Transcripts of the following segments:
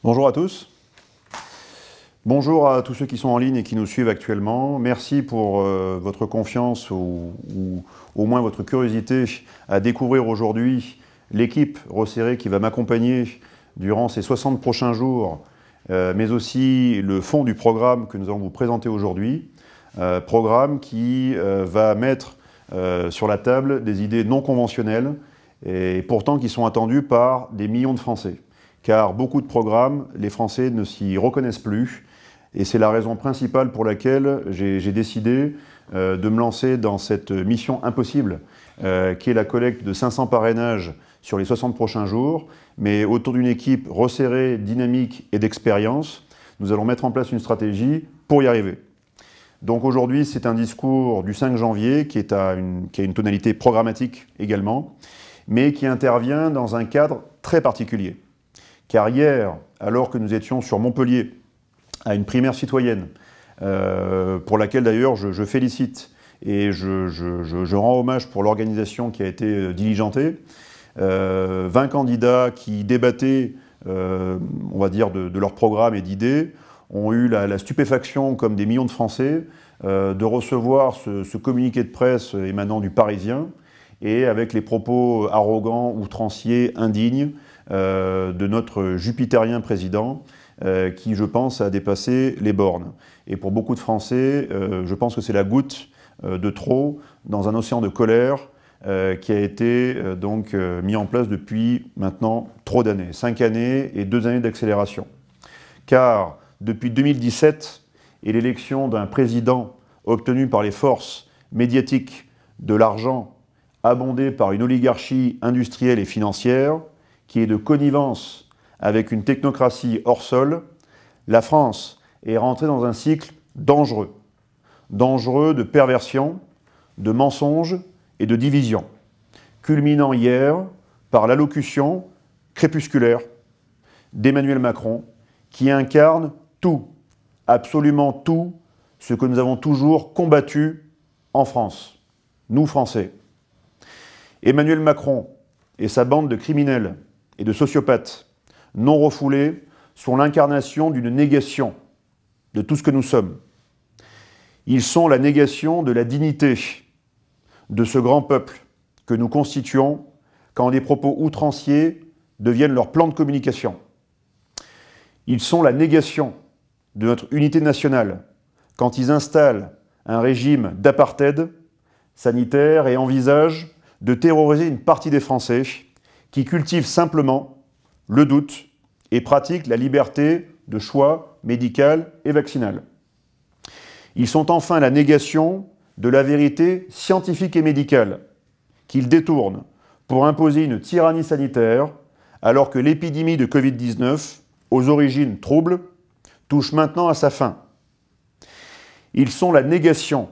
Bonjour à tous. Bonjour à tous ceux qui sont en ligne et qui nous suivent actuellement. Merci pour votre confiance ou au moins votre curiosité à découvrir aujourd'hui l'équipe resserrée qui va m'accompagner durant ces 60 prochains jours, mais aussi le fond du programme que nous allons vous présenter aujourd'hui. Programme qui va mettre sur la table des idées non conventionnelles et pourtant qui sont attendues par des millions de Français. Car beaucoup de programmes, les Français ne s'y reconnaissent plus. Et c'est la raison principale pour laquelle j'ai décidé de me lancer dans cette mission impossible, qui est la collecte de 500 parrainages sur les 60 prochains jours. Mais autour d'une équipe resserrée, dynamique et d'expérience, nous allons mettre en place une stratégie pour y arriver. Donc aujourd'hui, c'est un discours du 5 janvier qui a une tonalité programmatique également, mais qui intervient dans un cadre très particulier. Car hier, alors que nous étions sur Montpellier, à une primaire citoyenne, pour laquelle d'ailleurs je félicite et je rends hommage pour l'organisation qui a été diligentée, 20 candidats qui débattaient, on va dire, de leur programme et d'idées, ont eu la stupéfaction, comme des millions de Français, de recevoir ce communiqué de presse émanant du Parisien, et avec les propos arrogants, outranciers, indignes, de notre jupitérien président, qui, je pense, a dépassé les bornes. Et pour beaucoup de Français, je pense que c'est la goutte de trop dans un océan de colère qui a été mis en place depuis maintenant trop d'années, 5 années et 2 années d'accélération. Car depuis 2017 et l'élection d'un président obtenu par les forces médiatiques de l'argent abondé par une oligarchie industrielle et financière, qui est de connivence avec une technocratie hors sol, la France est rentrée dans un cycle dangereux. Dangereux de perversion, de mensonges et de division, culminant hier par l'allocution crépusculaire d'Emmanuel Macron, qui incarne tout, absolument tout, ce que nous avons toujours combattu en France, nous Français. Emmanuel Macron et sa bande de criminels et de sociopathes non refoulés sont l'incarnation d'une négation de tout ce que nous sommes. Ils sont la négation de la dignité de ce grand peuple que nous constituons quand des propos outranciers deviennent leur plan de communication. Ils sont la négation de notre unité nationale quand ils installent un régime d'apartheid sanitaire et envisagent de terroriser une partie des Français qui cultivent simplement le doute et pratiquent la liberté de choix médical et vaccinal. Ils sont enfin la négation de la vérité scientifique et médicale qu'ils détournent pour imposer une tyrannie sanitaire alors que l'épidémie de Covid-19, aux origines troubles, touche maintenant à sa fin. Ils sont la négation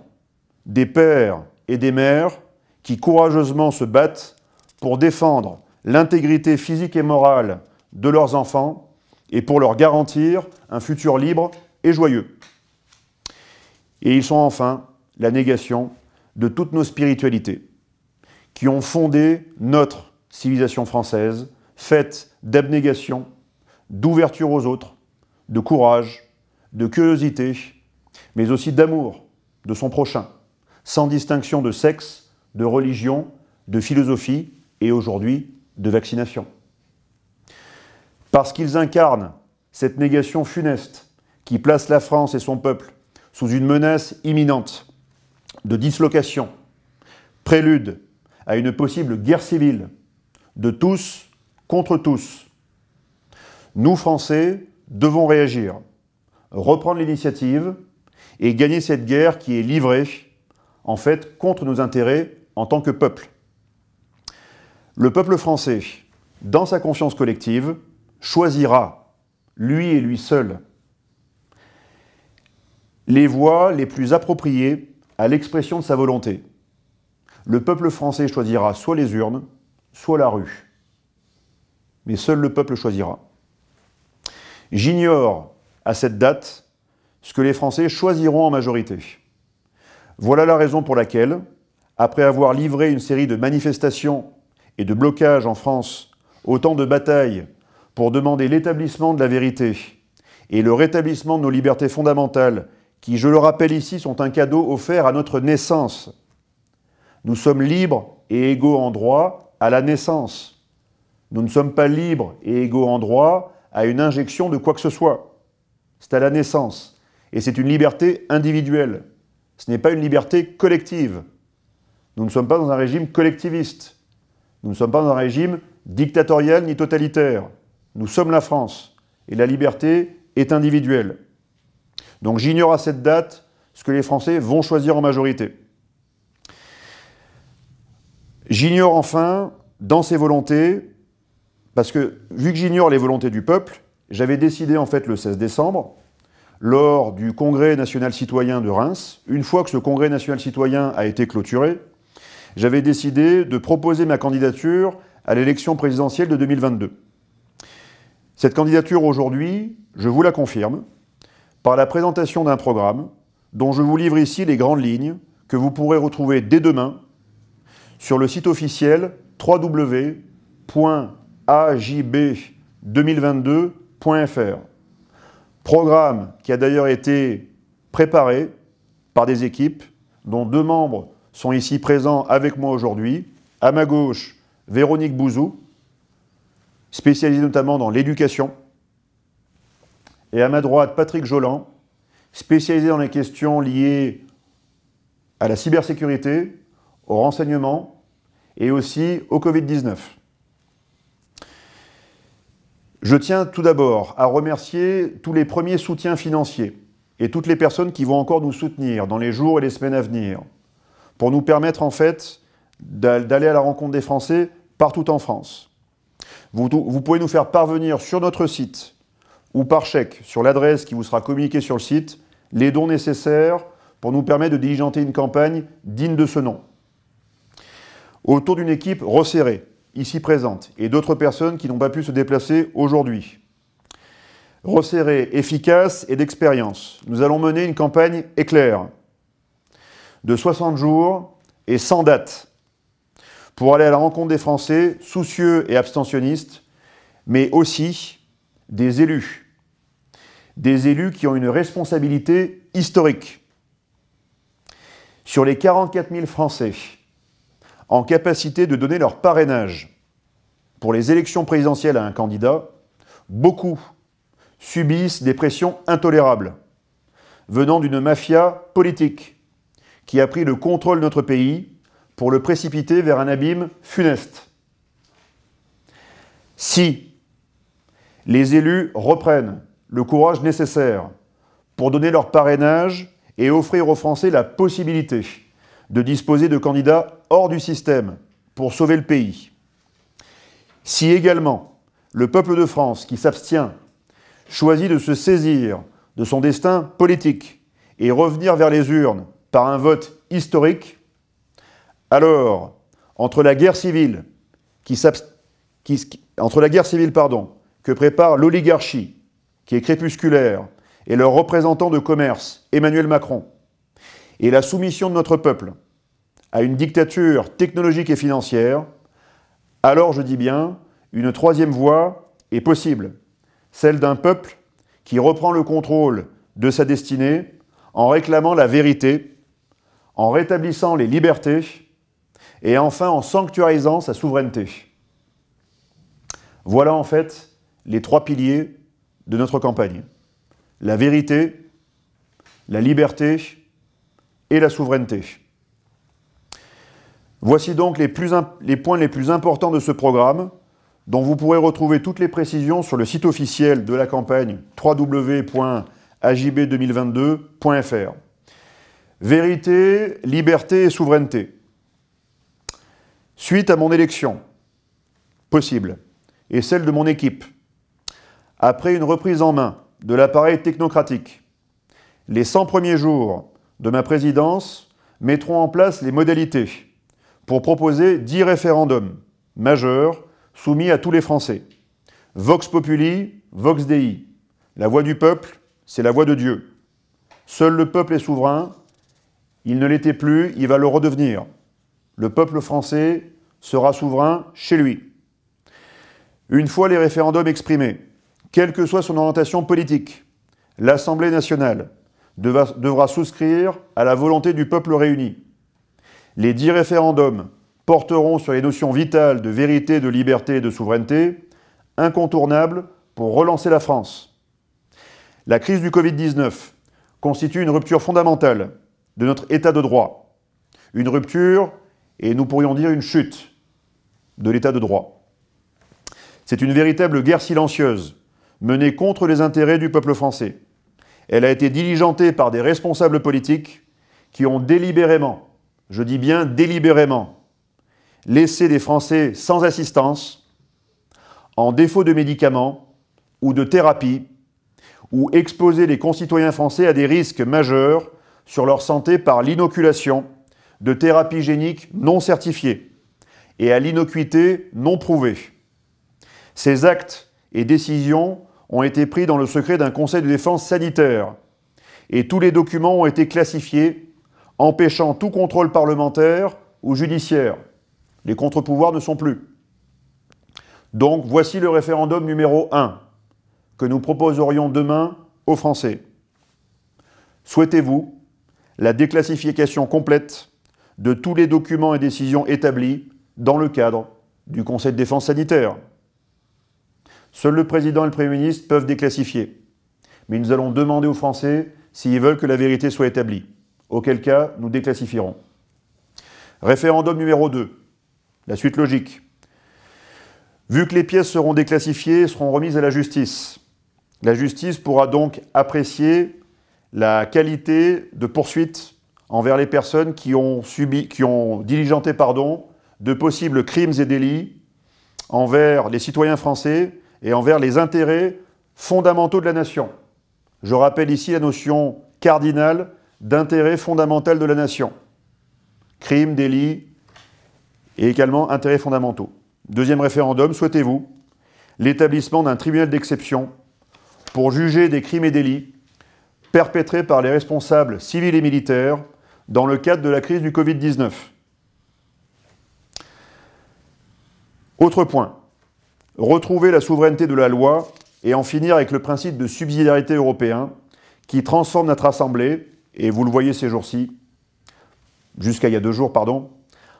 des pères et des mères qui courageusement se battent pour défendre l'intégrité physique et morale de leurs enfants et pour leur garantir un futur libre et joyeux. Et ils sont enfin la négation de toutes nos spiritualités qui ont fondé notre civilisation française, faite d'abnégation, d'ouverture aux autres, de courage, de curiosité, mais aussi d'amour de son prochain, sans distinction de sexe, de religion, de philosophie et aujourd'hui de vaccination. Parce qu'ils incarnent cette négation funeste qui place la France et son peuple sous une menace imminente de dislocation, prélude à une possible guerre civile de tous contre tous. Nous, Français, devons réagir, reprendre l'initiative et gagner cette guerre qui est livrée, en fait, contre nos intérêts en tant que peuple. Le peuple français, dans sa conscience collective, choisira, lui et lui seul, les voies les plus appropriées à l'expression de sa volonté. Le peuple français choisira soit les urnes, soit la rue. Mais seul le peuple choisira. J'ignore, à cette date, ce que les Français choisiront en majorité. Voilà la raison pour laquelle, après avoir livré une série de manifestations et de blocages en France, autant de batailles pour demander l'établissement de la vérité et le rétablissement de nos libertés fondamentales, qui, je le rappelle ici, sont un cadeau offert à notre naissance. Nous sommes libres et égaux en droit à la naissance. Nous ne sommes pas libres et égaux en droit à une injection de quoi que ce soit. C'est à la naissance. Et c'est une liberté individuelle. Ce n'est pas une liberté collective. Nous ne sommes pas dans un régime collectiviste. Nous ne sommes pas dans un régime dictatorial ni totalitaire. Nous sommes la France. Et la liberté est individuelle. Donc j'ignore à cette date ce que les Français vont choisir en majorité. J'ignore enfin, dans ces volontés, parce que vu que j'ignore les volontés du peuple, j'avais décidé en fait le 16 décembre, lors du Congrès national citoyen de Reims, une fois que ce Congrès national citoyen a été clôturé, j'avais décidé de proposer ma candidature à l'élection présidentielle de 2022. Cette candidature aujourd'hui, je vous la confirme, par la présentation d'un programme dont je vous livre ici les grandes lignes que vous pourrez retrouver dès demain sur le site officiel www.ajb2022.fr. Programme qui a d'ailleurs été préparé par des équipes dont 2 membres sont ici présents avec moi aujourd'hui. À ma gauche, Véronique Bouzou, spécialisée notamment dans l'éducation. Et à ma droite, Patrick Joland, spécialisé dans les questions liées à la cybersécurité, au renseignement et aussi au Covid-19. Je tiens tout d'abord à remercier tous les premiers soutiens financiers et toutes les personnes qui vont encore nous soutenir dans les jours et les semaines à venir pour nous permettre en fait d'aller à la rencontre des Français partout en France. Vous pouvez nous faire parvenir sur notre site ou par chèque sur l'adresse qui vous sera communiquée sur le site les dons nécessaires pour nous permettre de diligenter une campagne digne de ce nom. Autour d'une équipe resserrée, ici présente, et d'autres personnes qui n'ont pas pu se déplacer aujourd'hui. Resserrée, efficace et d'expérience, nous allons mener une campagne éclair de 60 jours et sans date pour aller à la rencontre des Français soucieux et abstentionnistes, mais aussi des élus qui ont une responsabilité historique. Sur les 44 000 Français en capacité de donner leur parrainage pour les élections présidentielles à un candidat, beaucoup subissent des pressions intolérables venant d'une mafia politique qui a pris le contrôle de notre pays pour le précipiter vers un abîme funeste. Si les élus reprennent le courage nécessaire pour donner leur parrainage et offrir aux Français la possibilité de disposer de candidats hors du système pour sauver le pays. Si également le peuple de France qui s'abstient choisit de se saisir de son destin politique et revenir vers les urnes par un vote historique, alors entre la guerre civile que prépare l'oligarchie, qui est crépusculaire, et leur représentant de commerce, Emmanuel Macron, et la soumission de notre peuple à une dictature technologique et financière, alors je dis bien, une troisième voie est possible, celle d'un peuple qui reprend le contrôle de sa destinée en réclamant la vérité, en rétablissant les libertés et enfin en sanctuarisant sa souveraineté. Voilà en fait les 3 piliers de notre campagne. La vérité, la liberté et la souveraineté. Voici donc les points les plus importants de ce programme, dont vous pourrez retrouver toutes les précisions sur le site officiel de la campagne www.ajb2022.fr. Vérité, liberté et souveraineté. Suite à mon élection, possible, et celle de mon équipe, après une reprise en main de l'appareil technocratique, les 100 premiers jours de ma présidence mettront en place les modalités pour proposer 10 référendums majeurs soumis à tous les Français. Vox Populi, Vox Dei. La voix du peuple, c'est la voix de Dieu. Seul le peuple est souverain. Il ne l'était plus, il va le redevenir. Le peuple français sera souverain chez lui. Une fois les référendums exprimés, quelle que soit son orientation politique, l'Assemblée nationale devra souscrire à la volonté du peuple réuni. Les 10 référendums porteront sur les notions vitales de vérité, de liberté et de souveraineté, incontournables pour relancer la France. La crise du Covid-19 constitue une rupture fondamentale de notre état de droit. Une rupture, et nous pourrions dire une chute, de l'état de droit. C'est une véritable guerre silencieuse, menée contre les intérêts du peuple français. Elle a été diligentée par des responsables politiques qui ont délibérément, je dis bien délibérément, laissé des Français sans assistance, en défaut de médicaments ou de thérapie, ou exposé les concitoyens français à des risques majeurs sur leur santé par l'inoculation de thérapies géniques non certifiées et à l'innocuité non prouvée. Ces actes et décisions ont été pris dans le secret d'un conseil de défense sanitaire et tous les documents ont été classifiés, empêchant tout contrôle parlementaire ou judiciaire. Les contre-pouvoirs ne sont plus. Donc voici le référendum numéro 1 que nous proposerions demain aux Français. Souhaitez-vous la déclassification complète de tous les documents et décisions établis dans le cadre du Conseil de défense sanitaire? Seul le président et le Premier ministre peuvent déclassifier. Mais nous allons demander aux Français s'ils veulent que la vérité soit établie. Auquel cas, nous déclassifierons. Référendum numéro 2. La suite logique. Vu que les pièces seront déclassifiées et seront remises à la justice pourra donc apprécier la qualité de poursuite envers les personnes qui ont diligenté de possibles crimes et délits envers les citoyens français et envers les intérêts fondamentaux de la nation. Je rappelle ici la notion cardinale d'intérêt fondamental de la nation. Crimes, délits et également intérêts fondamentaux. Deuxième référendum, souhaitez-vous l'établissement d'un tribunal d'exception pour juger des crimes et délits perpétrés par les responsables civils et militaires dans le cadre de la crise du Covid-19. Autre point, retrouver la souveraineté de la loi et en finir avec le principe de subsidiarité européen qui transforme notre Assemblée, et vous le voyez ces jours-ci, jusqu'à il y a 2 jours,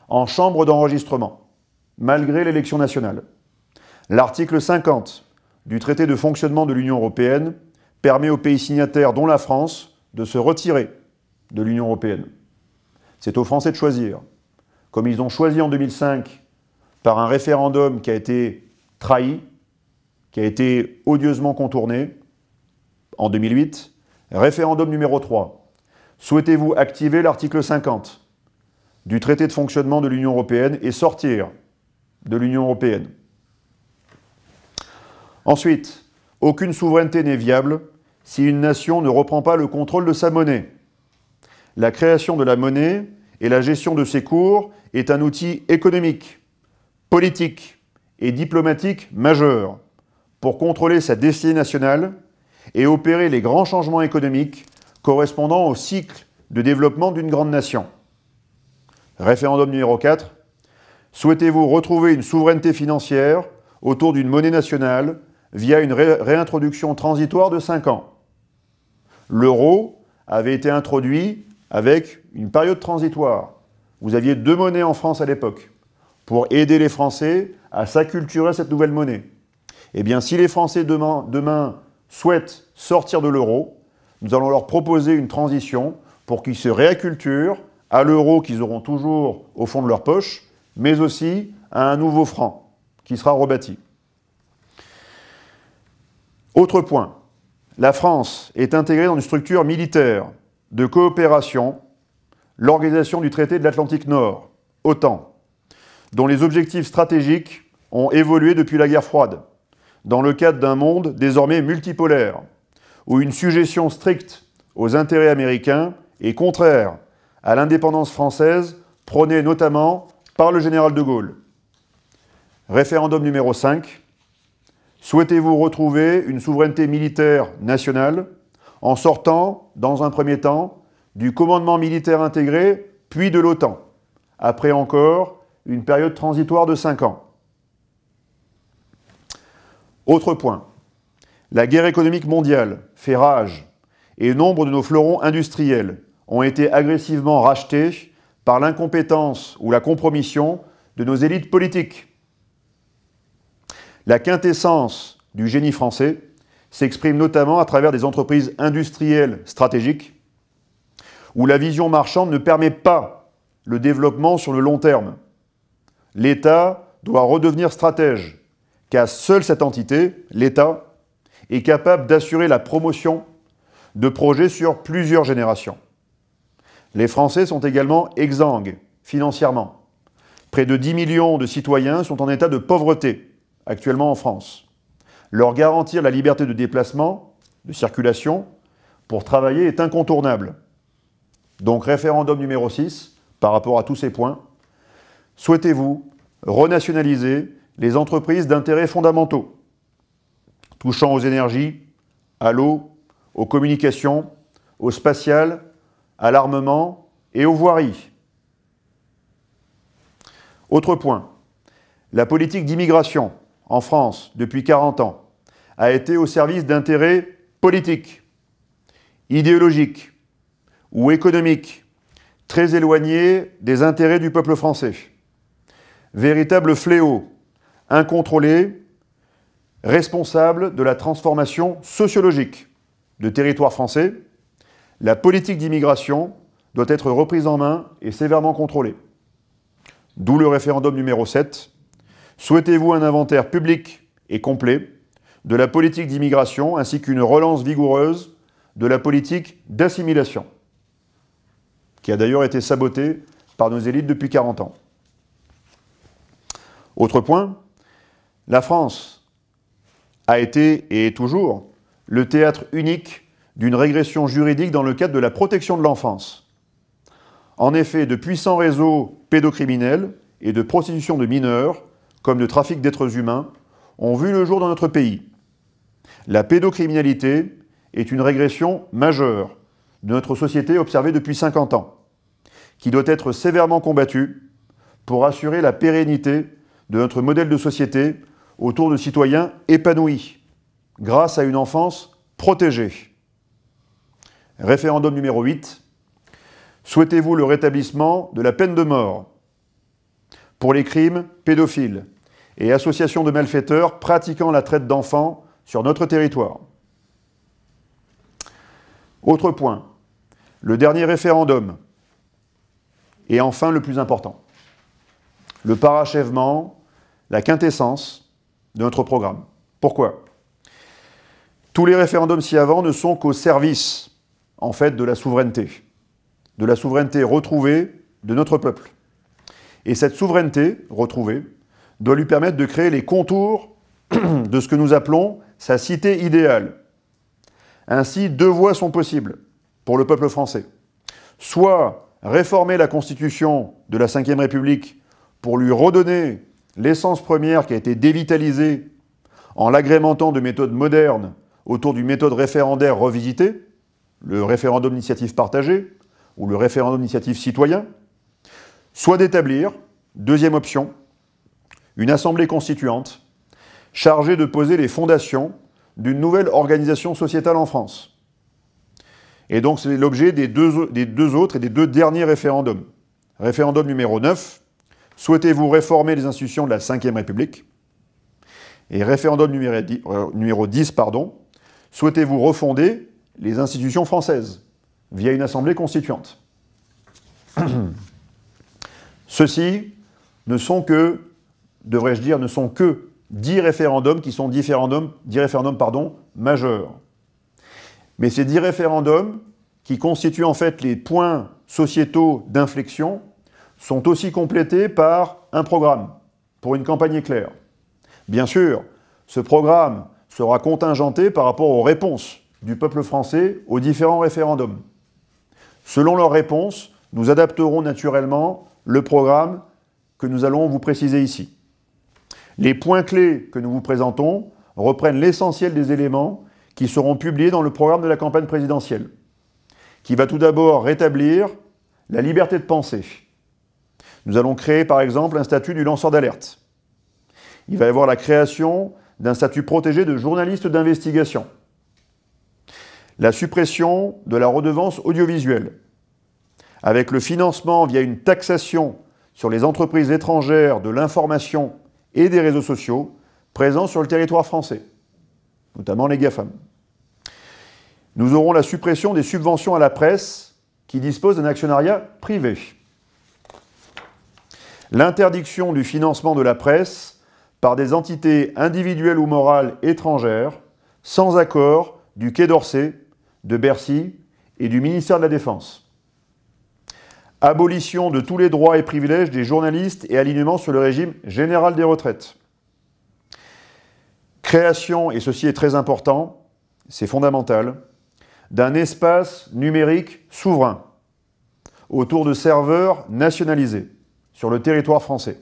en chambre d'enregistrement, malgré l'élection nationale. L'article 50 du traité de fonctionnement de l'Union européenne permet aux pays signataires, dont la France, de se retirer de l'Union européenne. C'est aux Français de choisir. Comme ils ont choisi en 2005 par un référendum qui a été trahi, qui a été odieusement contourné, en 2008, référendum numéro 3. Souhaitez-vous activer l'article 50 du traité de fonctionnement de l'Union européenne et sortir de l'Union européenne? Ensuite, aucune souveraineté n'est viable si une nation ne reprend pas le contrôle de sa monnaie. La création de la monnaie et la gestion de ses cours est un outil économique, politique et diplomatique majeur pour contrôler sa destinée nationale et opérer les grands changements économiques correspondant au cycle de développement d'une grande nation. Référendum numéro 4. Souhaitez-vous retrouver une souveraineté financière autour d'une monnaie nationale via une réintroduction transitoire de 5 ans? L'euro avait été introduit avec une période transitoire. Vous aviez 2 monnaies en France à l'époque pour aider les Français à s'acculturer à cette nouvelle monnaie. Eh bien, si les Français demain souhaitent sortir de l'euro, nous allons leur proposer une transition pour qu'ils se réacculturent à l'euro qu'ils auront toujours au fond de leur poche, mais aussi à un nouveau franc qui sera rebâti. Autre point, la France est intégrée dans une structure militaire de coopération, l'Organisation du traité de l'Atlantique Nord, OTAN, dont les objectifs stratégiques ont évolué depuis la guerre froide, dans le cadre d'un monde désormais multipolaire, où une sujétion stricte aux intérêts américains est contraire à l'indépendance française prônée notamment par le général de Gaulle. Référendum numéro 5. Souhaitez-vous retrouver une souveraineté militaire nationale en sortant, dans un premier temps, du commandement militaire intégré, puis de l'OTAN, après encore une période transitoire de 5 ans? Autre point, la guerre économique mondiale fait rage et nombre de nos fleurons industriels ont été agressivement rachetés par l'incompétence ou la compromission de nos élites politiques. La quintessence du génie français s'exprime notamment à travers des entreprises industrielles stratégiques où la vision marchande ne permet pas le développement sur le long terme. L'État doit redevenir stratège, car seule cette entité, l'État, est capable d'assurer la promotion de projets sur plusieurs générations. Les Français sont également exsangues financièrement. Près de 10 millions de citoyens sont en état de pauvreté actuellement en France. Leur garantir la liberté de déplacement, de circulation, pour travailler est incontournable. Donc référendum numéro 6, par rapport à tous ces points, souhaitez-vous renationaliser les entreprises d'intérêts fondamentaux, touchant aux énergies, à l'eau, aux communications, au spatial, à l'armement et aux voiries. Autre point, la politique d'immigration en France depuis 40 ans a été au service d'intérêts politiques, idéologiques ou économiques, très éloignés des intérêts du peuple français. Véritable fléau, incontrôlé, responsable de la transformation sociologique de territoire français, la politique d'immigration doit être reprise en main et sévèrement contrôlée. D'où le référendum numéro 7. Souhaitez-vous un inventaire public et complet de la politique d'immigration ainsi qu'une relance vigoureuse de la politique d'assimilation, qui a d'ailleurs été sabotée par nos élites depuis 40 ans. Autre point, la France a été et est toujours le théâtre unique d'une régression juridique dans le cadre de la protection de l'enfance. En effet, de puissants réseaux pédocriminels et de prostitution de mineurs, comme de trafic d'êtres humains, ont vu le jour dans notre pays. La pédocriminalité est une régression majeure de notre société observée depuis 50 ans, qui doit être sévèrement combattue pour assurer la pérennité de notre modèle de société autour de citoyens épanouis, grâce à une enfance protégée. Référendum numéro 8. Souhaitez-vous le rétablissement de la peine de mort pour les crimes pédophiles et associations de malfaiteurs pratiquant la traite d'enfants sur notre territoire? Autre point, le dernier référendum, et enfin le plus important, le parachèvement, la quintessence de notre programme. Pourquoi? Tous les référendums ci-avant ne sont qu'au service, en fait, de la souveraineté retrouvée de notre peuple. Et cette souveraineté retrouvée doit lui permettre de créer les contours de ce que nous appelons sa cité idéale. Ainsi, deux voies sont possibles pour le peuple français. Soit réformer la Constitution de la Ve République pour lui redonner l'essence première qui a été dévitalisée en l'agrémentant de méthodes modernes autour d'une méthode référendaire revisitée, le référendum d'initiative partagée ou le référendum d'initiative citoyen, soit d'établir, deuxième option, une assemblée constituante chargée de poser les fondations d'une nouvelle organisation sociétale en France. Et donc c'est l'objet des deux autres et des deux derniers référendums. Référendum numéro 9, souhaitez-vous réformer les institutions de la Ve République? Et référendum numéro 10, souhaitez-vous refonder les institutions françaises via une assemblée constituante? Ceux-ci ne sont que, devrais-je dire, ne sont que 10 référendums qui sont 10 référendums majeurs. Mais ces 10 référendums, qui constituent en fait les points sociétaux d'inflexion, sont aussi complétés par un programme pour une campagne éclair. Bien sûr, ce programme sera contingenté par rapport aux réponses du peuple français aux différents référendums. Selon leurs réponses, nous adapterons naturellement le programme que nous allons vous préciser ici. Les points clés que nous vous présentons reprennent l'essentiel des éléments qui seront publiés dans le programme de la campagne présidentielle, qui va tout d'abord rétablir la liberté de penser. Nous allons créer par exemple un statut du lanceur d'alerte. Il va y avoir la création d'un statut protégé de journaliste d'investigation. La suppression de la redevance audiovisuelle, avec le financement via une taxation sur les entreprises étrangères de l'information et des réseaux sociaux présents sur le territoire français, notamment les GAFAM. Nous aurons la suppression des subventions à la presse qui dispose d'un actionnariat privé. L'interdiction du financement de la presse par des entités individuelles ou morales étrangères sans accord du Quai d'Orsay, de Bercy et du ministère de la Défense. Abolition de tous les droits et privilèges des journalistes et alignement sur le régime général des retraites. Création, et ceci est très important, c'est fondamental, d'un espace numérique souverain autour de serveurs nationalisés sur le territoire français.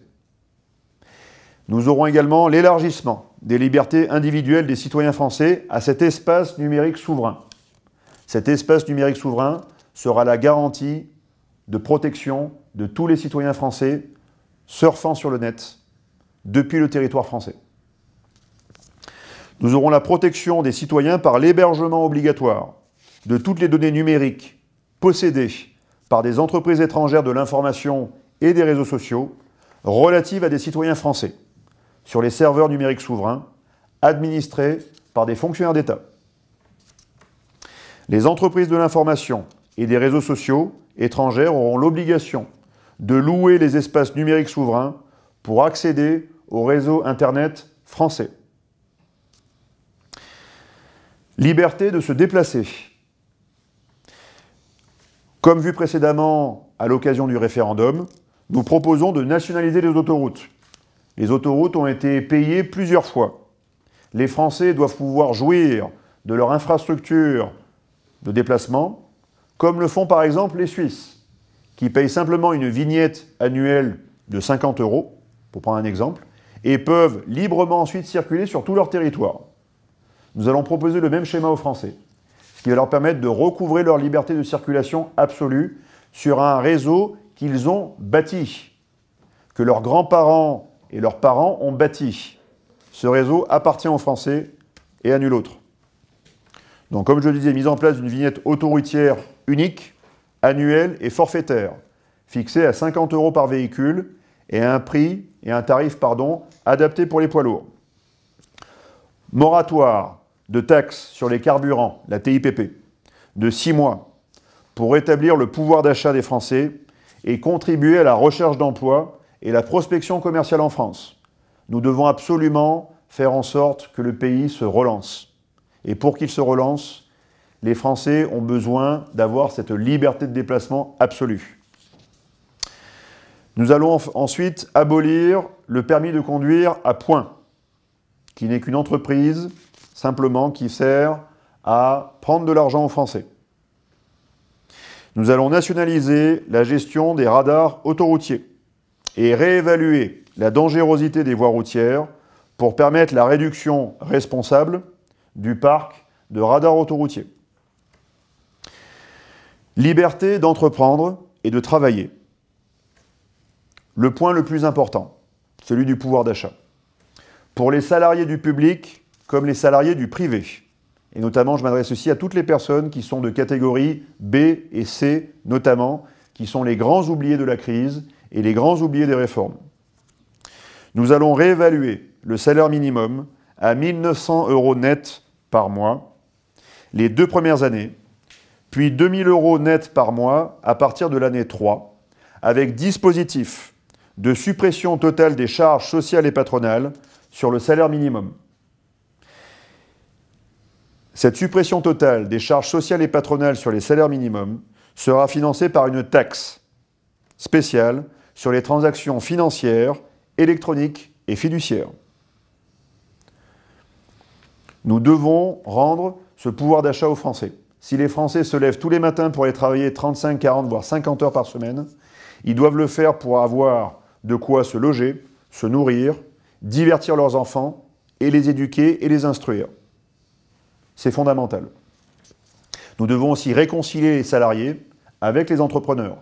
Nous aurons également l'élargissement des libertés individuelles des citoyens français à cet espace numérique souverain. Cet espace numérique souverain sera la garantie de protection de tous les citoyens français surfant sur le net depuis le territoire français. Nous aurons la protection des citoyens par l'hébergement obligatoire de toutes les données numériques possédées par des entreprises étrangères de l'information et des réseaux sociaux relatives à des citoyens français sur les serveurs numériques souverains administrés par des fonctionnaires d'État. Les entreprises de l'information et des réseaux sociaux étrangères auront l'obligation de louer les espaces numériques souverains pour accéder au réseau Internet français. Liberté de se déplacer. Comme vu précédemment à l'occasion du référendum, nous proposons de nationaliser les autoroutes. Les autoroutes ont été payées plusieurs fois. Les Français doivent pouvoir jouir de leur infrastructure de déplacement, comme le font par exemple les Suisses, qui payent simplement une vignette annuelle de 50 €, pour prendre un exemple, et peuvent librement ensuite circuler sur tout leur territoire. Nous allons proposer le même schéma aux Français, ce qui va leur permettre de recouvrer leur liberté de circulation absolue sur un réseau qu'ils ont bâti, que leurs grands-parents et leurs parents ont bâti. Ce réseau appartient aux Français et à nul autre. Donc, comme je le disais, mise en place d'une vignette autoroutière unique, annuelle et forfaitaire, fixée à 50 € par véhicule et à un tarif adapté pour les poids lourds. Moratoire de taxes sur les carburants, la TIPP, de 6 mois pour rétablir le pouvoir d'achat des Français et contribuer à la recherche d'emploi et la prospection commerciale en France. Nous devons absolument faire en sorte que le pays se relance. Et pour qu'il se relance, les Français ont besoin d'avoir cette liberté de déplacement absolue. Nous allons ensuite abolir le permis de conduire à points, qui n'est qu'une entreprise simplement qui sert à prendre de l'argent aux Français. Nous allons nationaliser la gestion des radars autoroutiers et réévaluer la dangerosité des voies routières pour permettre la réduction responsable du parc de radars autoroutiers. Liberté d'entreprendre et de travailler. Le point le plus important, celui du pouvoir d'achat. Pour les salariés du public comme les salariés du privé. Et notamment, je m'adresse aussi à toutes les personnes qui sont de catégorie B et C, notamment, qui sont les grands oubliés de la crise et les grands oubliés des réformes. Nous allons réévaluer le salaire minimum à 1 900 € net par mois les 2 premières années, puis 2 000 € net par mois à partir de l'année 3, avec dispositif de suppression totale des charges sociales et patronales sur le salaire minimum. Cette suppression totale des charges sociales et patronales sur les salaires minimums sera financée par une taxe spéciale sur les transactions financières, électroniques et fiduciaires. Nous devons rendre ce pouvoir d'achat aux Français. Si les Français se lèvent tous les matins pour aller travailler 35, 40, voire 50 heures par semaine, ils doivent le faire pour avoir de quoi se loger, se nourrir, divertir leurs enfants et les éduquer et les instruire. C'est fondamental. Nous devons aussi réconcilier les salariés avec les entrepreneurs.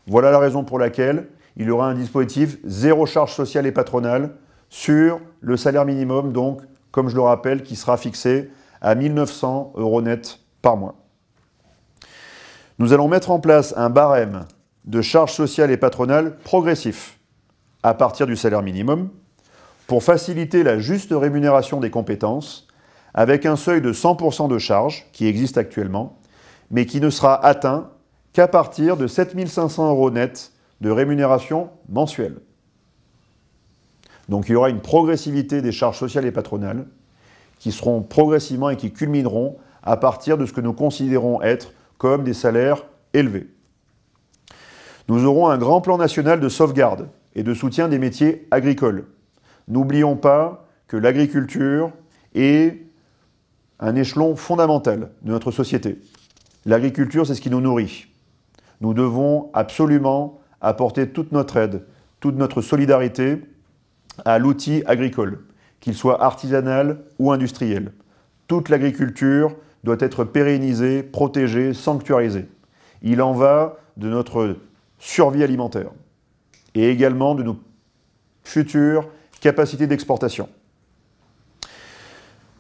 Voilà la raison pour laquelle il y aura un dispositif zéro charge sociale et patronale sur le salaire minimum, donc comme je le rappelle, qui sera fixé à 1 900 € net par mois. Nous allons mettre en place un barème de charges sociales et patronales progressif à partir du salaire minimum pour faciliter la juste rémunération des compétences avec un seuil de 100% de charges qui existe actuellement, mais qui ne sera atteint qu'à partir de 7 500 € net de rémunération mensuelle. Donc il y aura une progressivité des charges sociales et patronales qui seront progressivement et qui culmineront à partir de ce que nous considérons être comme des salaires élevés. Nous aurons un grand plan national de sauvegarde et de soutien des métiers agricoles. N'oublions pas que l'agriculture est un échelon fondamental de notre société. L'agriculture, c'est ce qui nous nourrit. Nous devons absolument apporter toute notre aide, toute notre solidarité à l'outil agricole, qu'il soit artisanal ou industriel. Toute l'agriculture doit être pérennisée, protégée, sanctuarisée. Il en va de notre survie alimentaire et également de nos futures capacités d'exportation.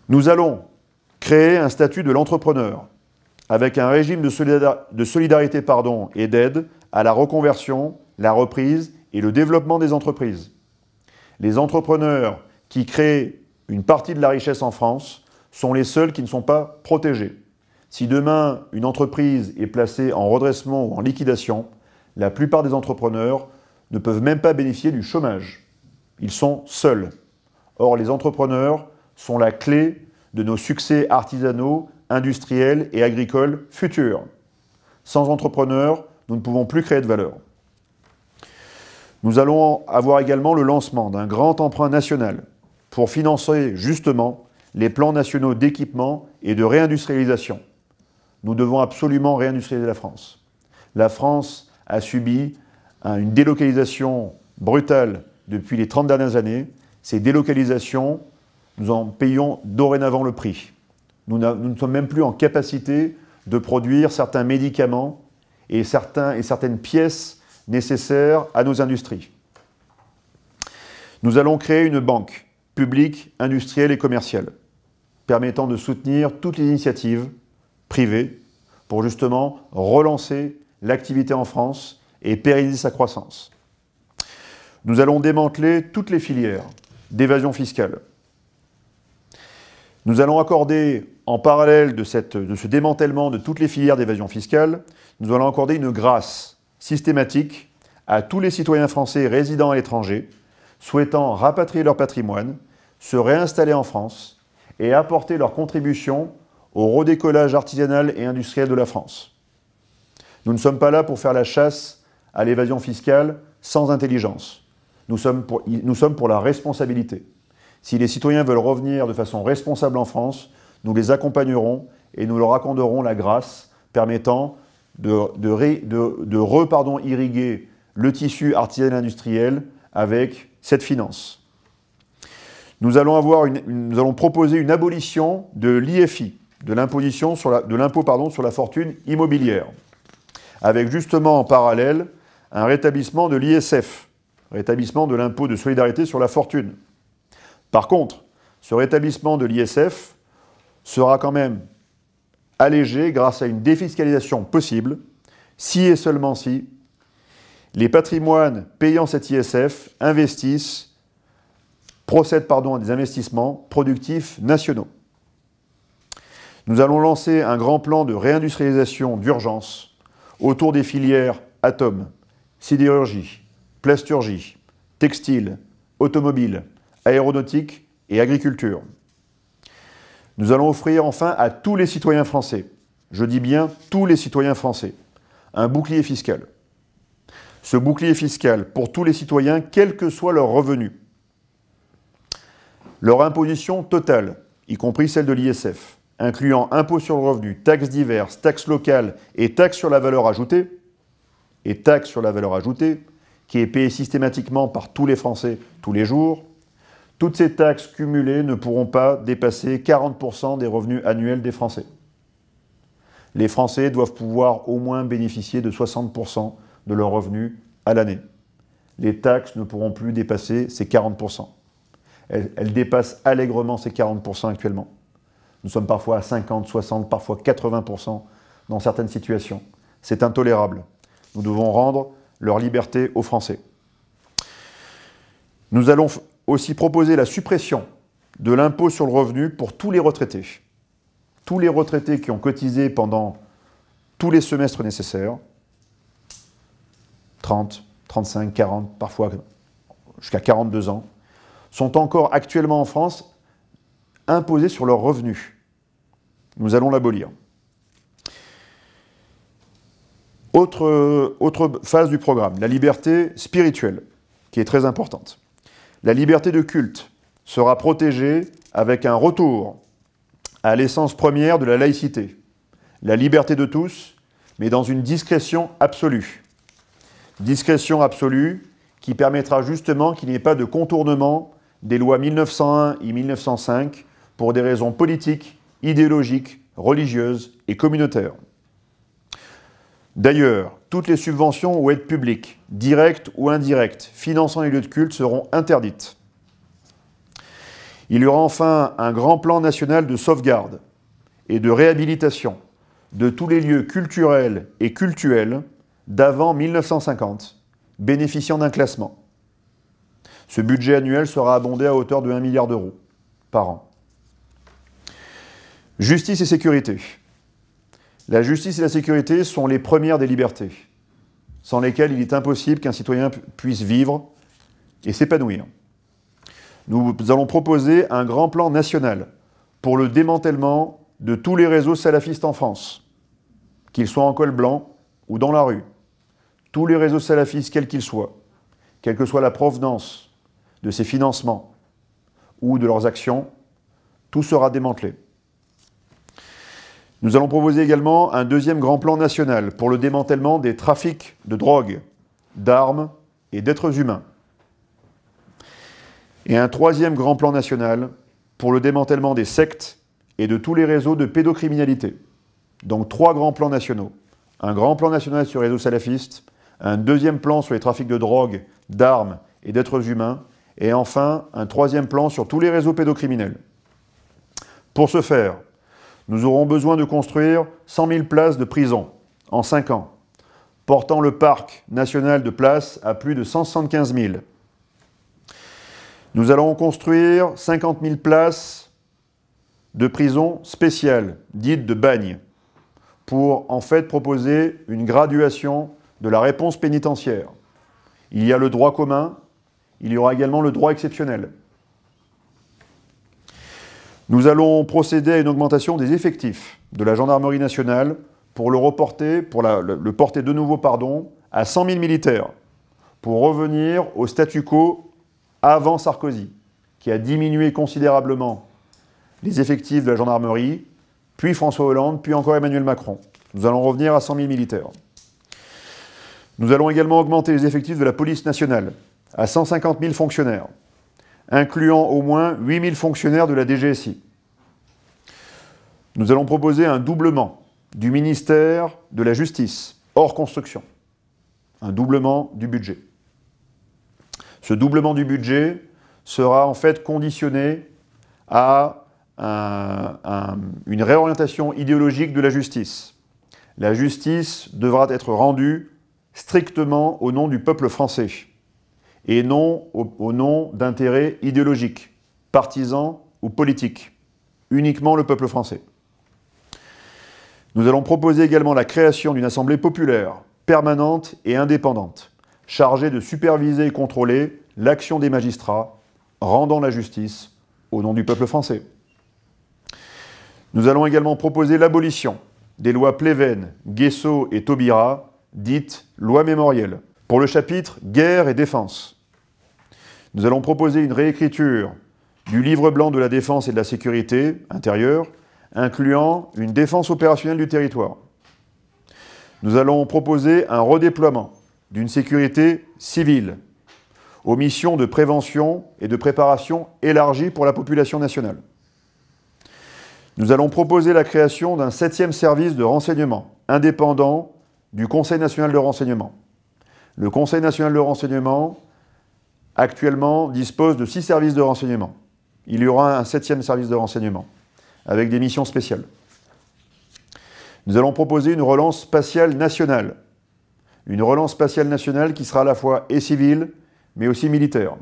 Nous allons créer un statut de l'entrepreneur avec un régime de solidarité et d'aide à la reconversion, la reprise et le développement des entreprises. Les entrepreneurs qui créent une partie de la richesse en France sont les seuls qui ne sont pas protégés. Si demain, une entreprise est placée en redressement ou en liquidation, la plupart des entrepreneurs ne peuvent même pas bénéficier du chômage. Ils sont seuls. Or, les entrepreneurs sont la clé de nos succès artisanaux, industriels et agricoles futurs. Sans entrepreneurs, nous ne pouvons plus créer de valeur. Nous allons avoir également le lancement d'un grand emprunt national pour financer justement les plans nationaux d'équipement et de réindustrialisation. Nous devons absolument réindustrialiser la France. La France a subi une délocalisation brutale depuis les 30 dernières années. Ces délocalisations, nous en payons dorénavant le prix. Nous ne sommes même plus en capacité de produire certains médicaments et certaines pièces nécessaires à nos industries. Nous allons créer une banque publique, industrielle et commerciale, permettant de soutenir toutes les initiatives privées pour justement relancer l'activité en France et pérenniser sa croissance. Nous allons démanteler toutes les filières d'évasion fiscale. Nous allons accorder, en parallèle de ce démantèlement de toutes les filières d'évasion fiscale, nous allons accorder une grâce systématique à tous les citoyens français résidant à l'étranger, souhaitant rapatrier leur patrimoine, se réinstaller en France et apporter leur contribution au redécollage artisanal et industriel de la France. Nous ne sommes pas là pour faire la chasse à l'évasion fiscale sans intelligence. Nous sommes pour la responsabilité. Si les citoyens veulent revenir de façon responsable en France, nous les accompagnerons et nous leur accorderons la grâce permettant irriguer le tissu artisanal et industriel avec cette finance. Nous allons proposer une abolition de l'IFI, de l'impôt sur la fortune immobilière, avec justement en parallèle un rétablissement de l'ISF, rétablissement de l'impôt de solidarité sur la fortune. Par contre, ce rétablissement de l'ISF sera quand même allégé grâce à une défiscalisation possible, si et seulement si les patrimoines payant cet ISF procèdent à des investissements productifs nationaux. Nous allons lancer un grand plan de réindustrialisation d'urgence autour des filières atomes, sidérurgie, plasturgie, textile, automobile, aéronautique et agriculture. Nous allons offrir enfin à tous les citoyens français, je dis bien tous les citoyens français, un bouclier fiscal. Ce bouclier fiscal pour tous les citoyens, quels que soient leurs revenus. Leur imposition totale, y compris celle de l'ISF, incluant impôt sur le revenu, taxes diverses, taxes locales et taxes sur la valeur ajoutée, qui est payée systématiquement par tous les Français tous les jours, toutes ces taxes cumulées ne pourront pas dépasser 40% des revenus annuels des Français. Les Français doivent pouvoir au moins bénéficier de 60% de leurs revenus à l'année. Les taxes ne pourront plus dépasser ces 40%. Elle dépasse allègrement ces 40% actuellement. Nous sommes parfois à 50, 60, parfois 80% dans certaines situations. C'est intolérable. Nous devons rendre leur liberté aux Français. Nous allons aussi proposer la suppression de l'impôt sur le revenu pour tous les retraités. Tous les retraités qui ont cotisé pendant tous les semestres nécessaires, 30, 35, 40, parfois jusqu'à 42 ans, sont encore actuellement en France imposés sur leurs revenus. Nous allons l'abolir. Autre phase du programme, la liberté spirituelle, qui est très importante. La liberté de culte sera protégée avec un retour à l'essence première de la laïcité. La liberté de tous, mais dans une discrétion absolue. Discrétion absolue qui permettra justement qu'il n'y ait pas de contournement des lois 1901 et 1905 pour des raisons politiques, idéologiques, religieuses et communautaires. D'ailleurs, toutes les subventions ou aides publiques, directes ou indirectes, finançant les lieux de culte seront interdites. Il y aura enfin un grand plan national de sauvegarde et de réhabilitation de tous les lieux culturels et cultuels d'avant 1950, bénéficiant d'un classement. Ce budget annuel sera abondé à hauteur de 1 milliard d'euros par an. Justice et sécurité. La justice et la sécurité sont les premières des libertés, sans lesquelles il est impossible qu'un citoyen puisse vivre et s'épanouir. Nous allons proposer un grand plan national pour le démantèlement de tous les réseaux salafistes en France, qu'ils soient en col blanc ou dans la rue. Tous les réseaux salafistes, quels qu'ils soient, quelle que soit la provenance de ces financements ou de leurs actions, tout sera démantelé. Nous allons proposer également un deuxième grand plan national pour le démantèlement des trafics de drogue, d'armes et d'êtres humains. Et un troisième grand plan national pour le démantèlement des sectes et de tous les réseaux de pédocriminalité. Donc 3 grands plans nationaux. Un grand plan national sur les réseaux salafistes, un deuxième plan sur les trafics de drogue, d'armes et d'êtres humains, et enfin un troisième plan sur tous les réseaux pédocriminels. Pour ce faire, nous aurons besoin de construire 100 000 places de prison en 5 ans, portant le parc national de places à plus de 175 000. Nous allons construire 50 000 places de prison spéciales, dites de bagne, pour en fait proposer une graduation de la réponse pénitentiaire. Il y a le droit commun, il y aura également le droit exceptionnel. Nous allons procéder à une augmentation des effectifs de la gendarmerie nationale pour le porter de nouveau à 100 000 militaires, pour revenir au statu quo avant Sarkozy, qui a diminué considérablement les effectifs de la gendarmerie, puis François Hollande, puis encore Emmanuel Macron. Nous allons revenir à 100 000 militaires. Nous allons également augmenter les effectifs de la police nationale à 150 000 fonctionnaires, incluant au moins 8 000 fonctionnaires de la DGSI. Nous allons proposer un doublement du ministère de la Justice, hors construction. Un doublement du budget. Ce doublement du budget sera en fait conditionné à une réorientation idéologique de la justice. La justice devra être rendue strictement au nom du peuple français et non au nom d'intérêts idéologiques, partisans ou politiques, uniquement le peuple français. Nous allons proposer également la création d'une assemblée populaire, permanente et indépendante, chargée de superviser et contrôler l'action des magistrats, rendant la justice au nom du peuple français. Nous allons également proposer l'abolition des lois Pleven, Guesso et Taubira, dites lois mémorielles, pour le chapitre Guerre et défense. Nous allons proposer une réécriture du livre blanc de la défense et de la sécurité intérieure, incluant une défense opérationnelle du territoire. Nous allons proposer un redéploiement d'une sécurité civile aux missions de prévention et de préparation élargies pour la population nationale. Nous allons proposer la création d'un 7e service de renseignement indépendant du Conseil national de renseignement. Le Conseil national de renseignement actuellement, dispose de 6 services de renseignement. Il y aura un 7e service de renseignement, avec des missions spéciales. Nous allons proposer une relance spatiale nationale. Une relance spatiale nationale qui sera à la fois et civile, mais aussi militaire.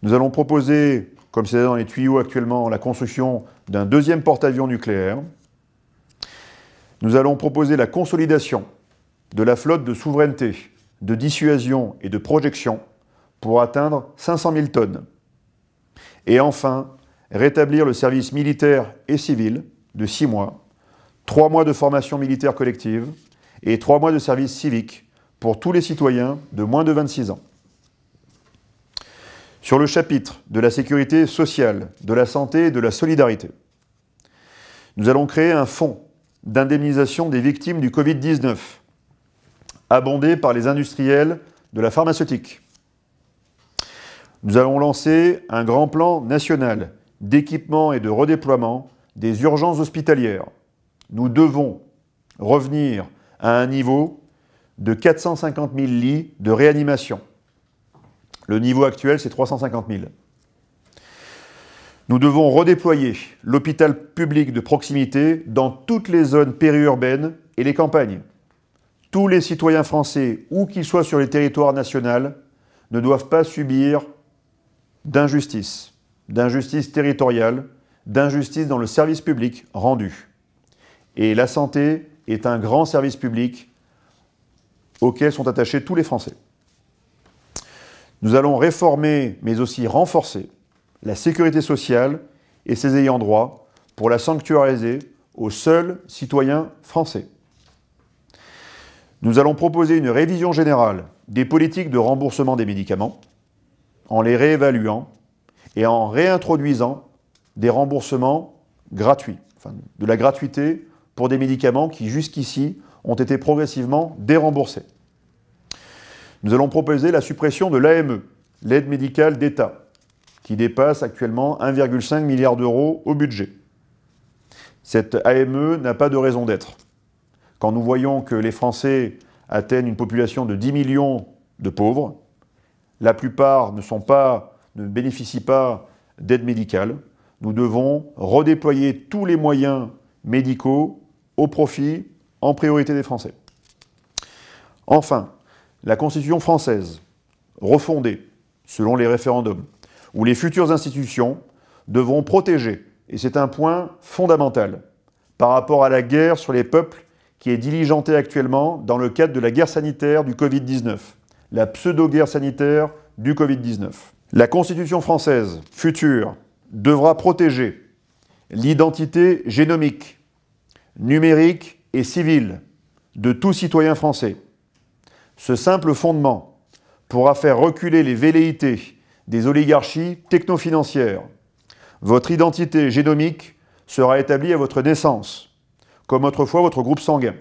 Nous allons proposer, comme c'est dans les tuyaux actuellement, la construction d'un 2e porte-avions nucléaire. Nous allons proposer la consolidation de la flotte de souveraineté, de dissuasion et de projection pour atteindre 500 000 tonnes. Et enfin, rétablir le service militaire et civil de 6 mois, 3 mois de formation militaire collective et 3 mois de service civique pour tous les citoyens de moins de 26 ans. Sur le chapitre de la sécurité sociale, de la santé et de la solidarité, nous allons créer un fonds d'indemnisation des victimes du Covid-19, abondé par les industriels de la pharmaceutique. Nous allons lancer un grand plan national d'équipement et de redéploiement des urgences hospitalières. Nous devons revenir à un niveau de 450 000 lits de réanimation. Le niveau actuel, c'est 350 000. Nous devons redéployer l'hôpital public de proximité dans toutes les zones périurbaines et les campagnes. Tous les citoyens français, où qu'ils soient sur le territoire national, ne doivent pas subir d'injustice territoriale, d'injustice dans le service public rendu. Et la santé est un grand service public auquel sont attachés tous les Français. Nous allons réformer, mais aussi renforcer, la sécurité sociale et ses ayants droit pour la sanctuariser aux seuls citoyens français. Nous allons proposer une révision générale des politiques de remboursement des médicaments, en les réévaluant et en réintroduisant des remboursements gratuits, de la gratuité pour des médicaments qui jusqu'ici ont été progressivement déremboursés. Nous allons proposer la suppression de l'AME, l'aide médicale d'État, qui dépasse actuellement 1,5 milliard d'euros au budget. Cette AME n'a pas de raison d'être. Quand nous voyons que les Français atteignent une population de 10 millions de pauvres, la plupart ne bénéficient pas d'aide médicale, nous devons redéployer tous les moyens médicaux au profit, en priorité des Français. Enfin, la Constitution française, refondée selon les référendums, où les futures institutions devront protéger, et c'est un point fondamental, par rapport à la guerre sur les peuples qui est diligentée actuellement dans le cadre de la guerre sanitaire du Covid-19, la pseudo-guerre sanitaire du Covid-19. La Constitution française future devra protéger l'identité génomique, numérique et civile de tout citoyen français. Ce simple fondement pourra faire reculer les velléités des oligarchies techno-financières. Votre identité génomique sera établie à votre naissance, comme autrefois votre groupe sanguin,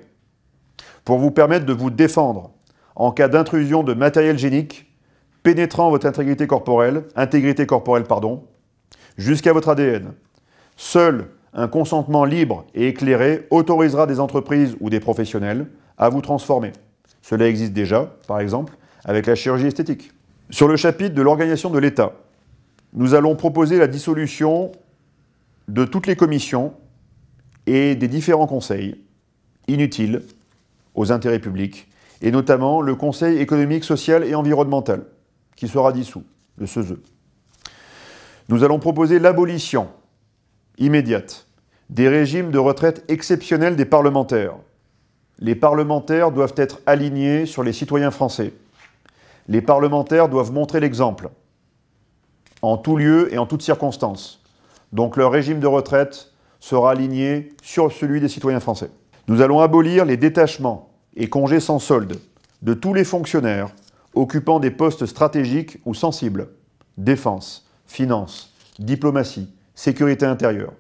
pour vous permettre de vous défendre en cas d'intrusion de matériel génique pénétrant votre intégrité corporelle, jusqu'à votre ADN. Seul un consentement libre et éclairé autorisera des entreprises ou des professionnels à vous transformer. Cela existe déjà, par exemple, avec la chirurgie esthétique. Sur le chapitre de l'organisation de l'État, nous allons proposer la dissolution de toutes les commissions et des différents conseils inutiles aux intérêts publics, et notamment le Conseil économique, social et environnemental, qui sera dissous, le CESE. Nous allons proposer l'abolition immédiate des régimes de retraite exceptionnels des parlementaires. Les parlementaires doivent être alignés sur les citoyens français. Les parlementaires doivent montrer l'exemple, en tout lieu et en toutes circonstances. Donc leur régime de retraite sera aligné sur celui des citoyens français. Nous allons abolir les détachements et congés sans solde de tous les fonctionnaires occupant des postes stratégiques ou sensibles, défense, finance, diplomatie, sécurité intérieure,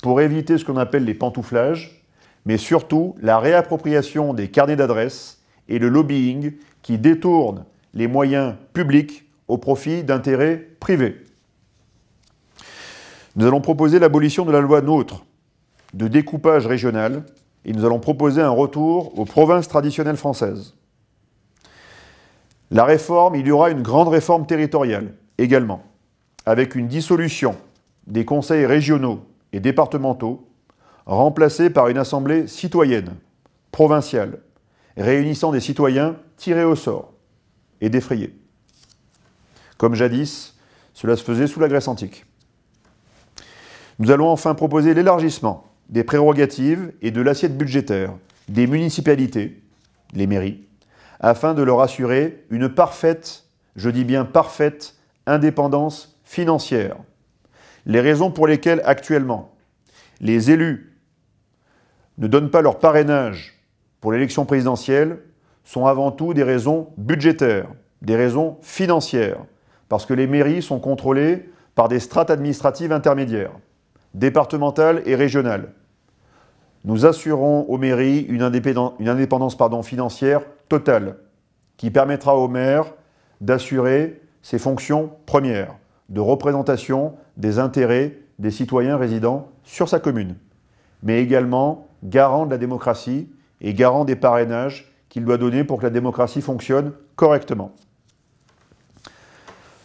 pour éviter ce qu'on appelle les pantouflages, mais surtout la réappropriation des carnets d'adresses et le lobbying qui détournent les moyens publics au profit d'intérêts privés. Nous allons proposer l'abolition de la loi NOTRe, de découpage régional, et nous allons proposer un retour aux provinces traditionnelles françaises. La réforme, il y aura une grande réforme territoriale également, avec une dissolution des conseils régionaux et départementaux, remplacée par une assemblée citoyenne, provinciale, réunissant des citoyens tirés au sort et défrayés. Comme jadis, cela se faisait sous la Grèce antique. Nous allons enfin proposer l'élargissement des prérogatives et de l'assiette budgétaire des municipalités, les mairies, afin de leur assurer une parfaite, je dis bien parfaite, indépendance financière. Les raisons pour lesquelles actuellement les élus ne donnent pas leur parrainage pour l'élection présidentielle sont avant tout des raisons budgétaires, des raisons financières, parce que les mairies sont contrôlées par des strates administratives intermédiaires, départementales et régionales. Nous assurons aux mairies une indépendance financière totale, qui permettra aux maires d'assurer ses fonctions premières, de représentation des intérêts des citoyens résidant sur sa commune, mais également garant de la démocratie et garant des parrainages qu'il doit donner pour que la démocratie fonctionne correctement.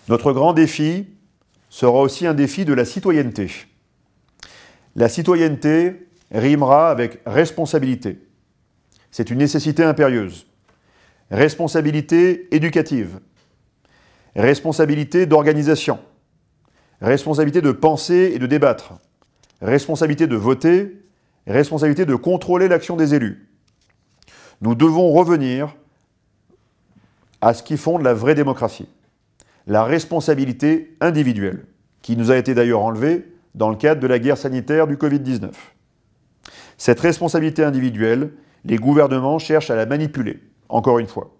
Notre grand défi sera aussi un défi de la citoyenneté. La citoyenneté rimera avec responsabilité. C'est une nécessité impérieuse. Responsabilité éducative, responsabilité d'organisation, responsabilité de penser et de débattre, responsabilité de voter, responsabilité de contrôler l'action des élus. Nous devons revenir à ce qui fonde la vraie démocratie, la responsabilité individuelle, qui nous a été d'ailleurs enlevée dans le cadre de la guerre sanitaire du Covid-19. Cette responsabilité individuelle, les gouvernements cherchent à la manipuler, encore une fois.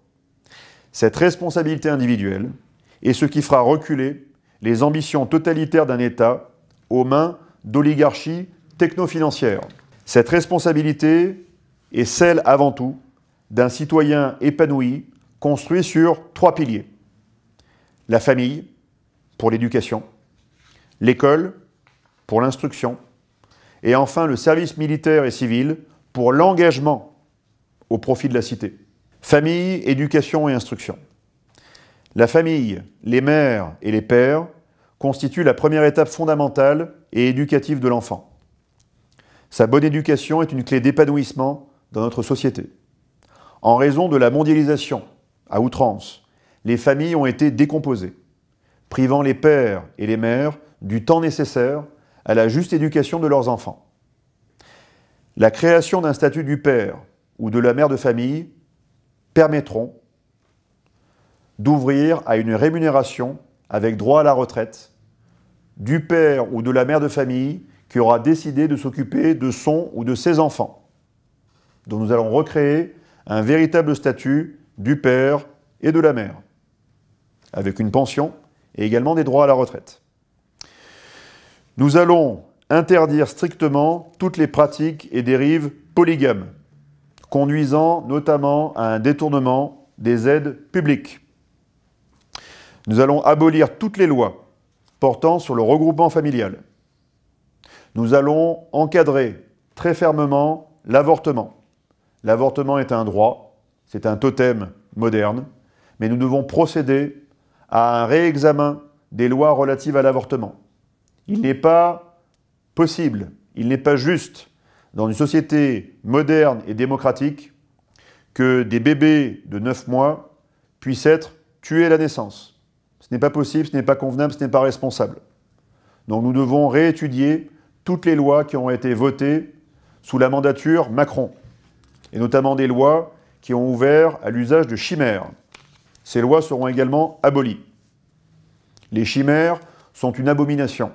Cette responsabilité individuelle est ce qui fera reculer les ambitions totalitaires d'un État aux mains d'oligarchies techno-financières. Cette responsabilité est celle avant tout d'un citoyen épanoui, construit sur 3 piliers. La famille, pour l'éducation, l'école, pour l'instruction, et enfin le service militaire et civil, pour l'engagement au profit de la cité. Famille, éducation et instruction. La famille, les mères et les pères, constituent la première étape fondamentale et éducative de l'enfant. Sa bonne éducation est une clé d'épanouissement dans notre société. En raison de la mondialisation à outrance, les familles ont été décomposées, privant les pères et les mères du temps nécessaire à la juste éducation de leurs enfants. La création d'un statut du père ou de la mère de famille permettront d'ouvrir à une rémunération avec droit à la retraite du père ou de la mère de famille qui aura décidé de s'occuper de son ou de ses enfants. Donc nous allons recréer un véritable statut du père et de la mère, avec une pension et également des droits à la retraite. Nous allons interdire strictement toutes les pratiques et dérives polygames, conduisant notamment à un détournement des aides publiques. Nous allons abolir toutes les lois portant sur le regroupement familial. Nous allons encadrer très fermement l'avortement. L'avortement est un droit, c'est un totem moderne, mais nous devons procéder à un réexamen des lois relatives à l'avortement. Il n'est pas possible, il n'est pas juste, dans une société moderne et démocratique, que des bébés de 9 mois puissent être tués à la naissance. Ce n'est pas possible, ce n'est pas convenable, ce n'est pas responsable. Donc nous devons réétudier toutes les lois qui ont été votées sous la mandature Macron, et notamment des lois qui ont ouvert à l'usage de chimères. Ces lois seront également abolies. Les chimères sont une abomination.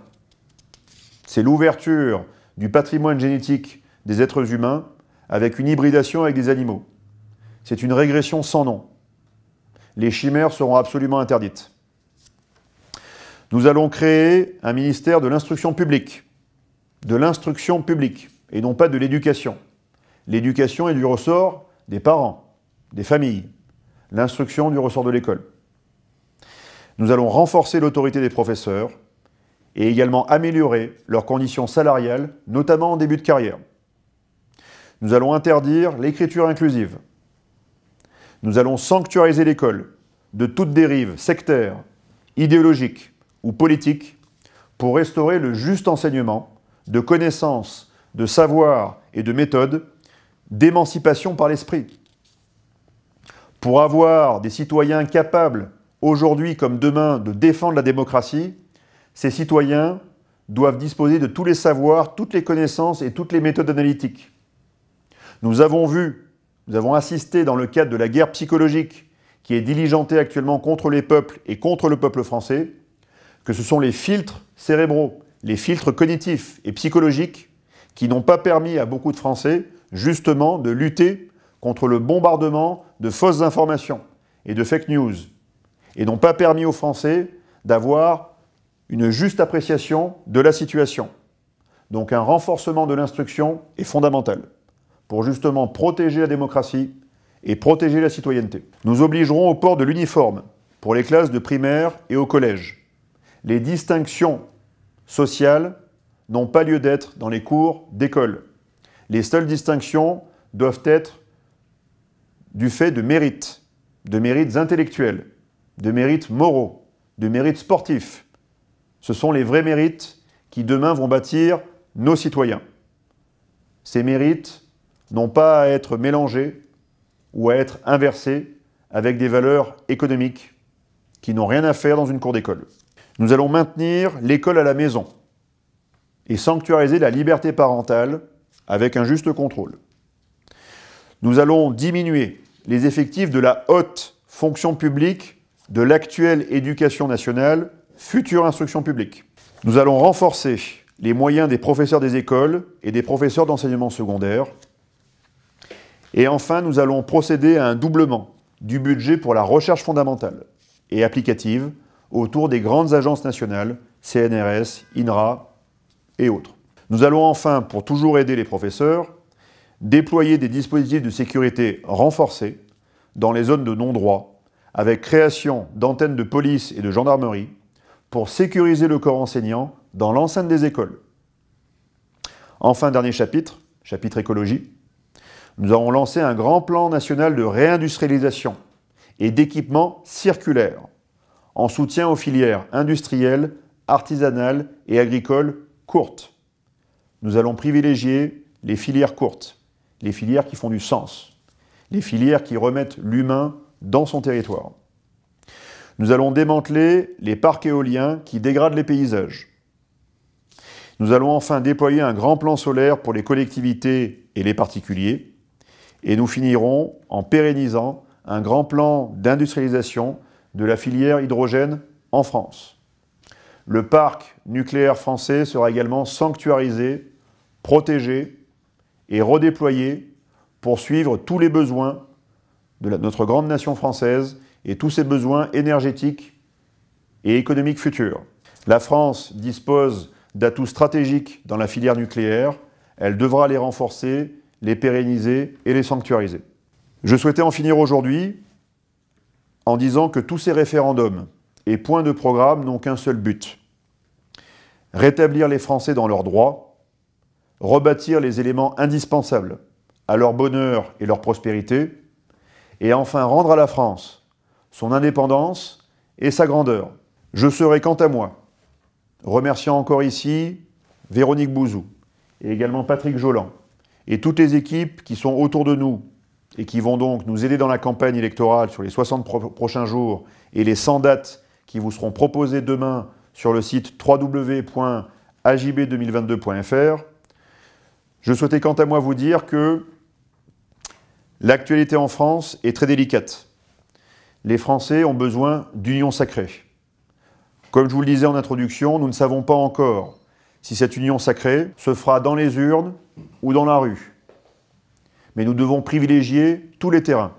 C'est l'ouverture du patrimoine génétique des êtres humains avec une hybridation avec des animaux. C'est une régression sans nom. Les chimères seront absolument interdites. Nous allons créer un ministère de l'instruction publique, et non pas de l'éducation. L'éducation est du ressort des parents, des familles. L'instruction du ressort de l'école. Nous allons renforcer l'autorité des professeurs et également améliorer leurs conditions salariales, notamment en début de carrière. Nous allons interdire l'écriture inclusive. Nous allons sanctuariser l'école de toute dérive sectaire, idéologique ou politique pour restaurer le juste enseignement de connaissances, de savoir et de méthodes, d'émancipation par l'esprit. Pour avoir des citoyens capables, aujourd'hui comme demain, de défendre la démocratie, ces citoyens doivent disposer de tous les savoirs, toutes les connaissances et toutes les méthodes analytiques. Nous avons assisté dans le cadre de la guerre psychologique qui est diligentée actuellement contre les peuples et contre le peuple français, que ce sont les filtres cérébraux, les filtres cognitifs et psychologiques qui n'ont pas permis à beaucoup de Français, justement, de lutter contre le bombardement de fausses informations et de fake news, et n'ont pas permis aux Français d'avoir une juste appréciation de la situation. Donc un renforcement de l'instruction est fondamental pour justement protéger la démocratie et protéger la citoyenneté. Nous obligerons au port de l'uniforme pour les classes de primaire et au collège. Les distinctions sociales n'ont pas lieu d'être dans les cours d'école. Les seules distinctions doivent être du fait de mérites intellectuels, de mérites moraux, de mérites sportifs. Ce sont les vrais mérites qui demain vont bâtir nos citoyens. Ces mérites n'ont pas à être mélangés ou à être inversés avec des valeurs économiques qui n'ont rien à faire dans une cour d'école. Nous allons maintenir l'école à la maison et sanctuariser la liberté parentale avec un juste contrôle. Nous allons diminuer les effectifs de la haute fonction publique de l'actuelle éducation nationale, future instruction publique. Nous allons renforcer les moyens des professeurs des écoles et des professeurs d'enseignement secondaire. Et enfin, nous allons procéder à un doublement du budget pour la recherche fondamentale et applicative autour des grandes agences nationales, CNRS, INRA et autres. Nous allons enfin, pour toujours aider les professeurs, déployer des dispositifs de sécurité renforcés dans les zones de non-droit, avec création d'antennes de police et de gendarmerie pour sécuriser le corps enseignant dans l'enceinte des écoles. Enfin, dernier chapitre, chapitre écologie, nous avons lancé un grand plan national de réindustrialisation et d'équipement circulaire en soutien aux filières industrielles, artisanales et agricoles courtes. Nous allons privilégier les filières courtes, les filières qui font du sens, les filières qui remettent l'humain dans son territoire. Nous allons démanteler les parcs éoliens qui dégradent les paysages. Nous allons enfin déployer un grand plan solaire pour les collectivités et les particuliers. Et nous finirons en pérennisant un grand plan d'industrialisation de la filière hydrogène en France. Le parc nucléaire français sera également sanctuarisé, protégé et redéployé pour suivre tous les besoins de notre grande nation française et tous ses besoins énergétiques et économiques futurs. La France dispose d'atouts stratégiques dans la filière nucléaire. Elle devra les renforcer, les pérenniser et les sanctuariser. Je souhaitais en finir aujourd'hui en disant que tous ces référendums et points de programme n'ont qu'un seul but: rétablir les Français dans leurs droits, rebâtir les éléments indispensables à leur bonheur et leur prospérité, et enfin rendre à la France son indépendance et sa grandeur. Je serai quant à moi, remerciant encore ici Véronique Bouzou et également Patrick Jolan et toutes les équipes qui sont autour de nous et qui vont donc nous aider dans la campagne électorale sur les 60 prochains jours et les 100 dates qui vous seront proposées demain sur le site www.ajb2022.fr. Je souhaitais quant à moi vous dire que l'actualité en France est très délicate. Les Français ont besoin d'union sacrée. Comme je vous le disais en introduction, nous ne savons pas encore si cette union sacrée se fera dans les urnes ou dans la rue. Mais nous devons privilégier tous les terrains,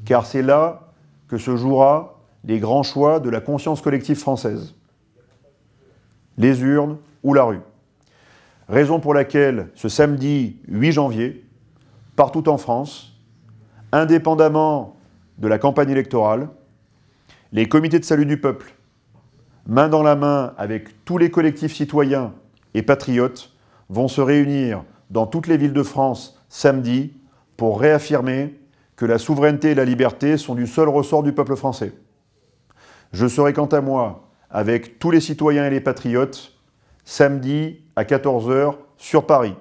car c'est là que se jouera les grands choix de la conscience collective française. Les urnes ou la rue. Raison pour laquelle ce samedi 8 janvier, partout en France, indépendamment de la campagne électorale, les comités de salut du peuple, main dans la main avec tous les collectifs citoyens et patriotes, vont se réunir dans toutes les villes de France samedi pour réaffirmer que la souveraineté et la liberté sont du seul ressort du peuple français. Je serai quant à moi, avec tous les citoyens et les patriotes, samedi à 14 h sur Paris,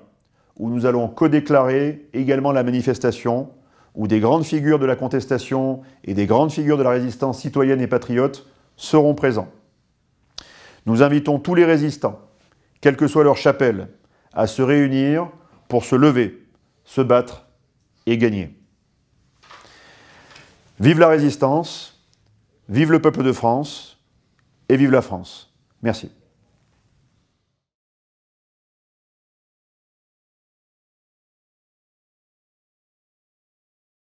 où nous allons co-déclarer également la manifestation, où des grandes figures de la contestation et des grandes figures de la résistance citoyenne et patriote seront présents. Nous invitons tous les résistants, quelle que soit leur chapelle, à se réunir pour se lever, se battre et gagner. Vive la résistance, vive le peuple de France et vive la France. Merci.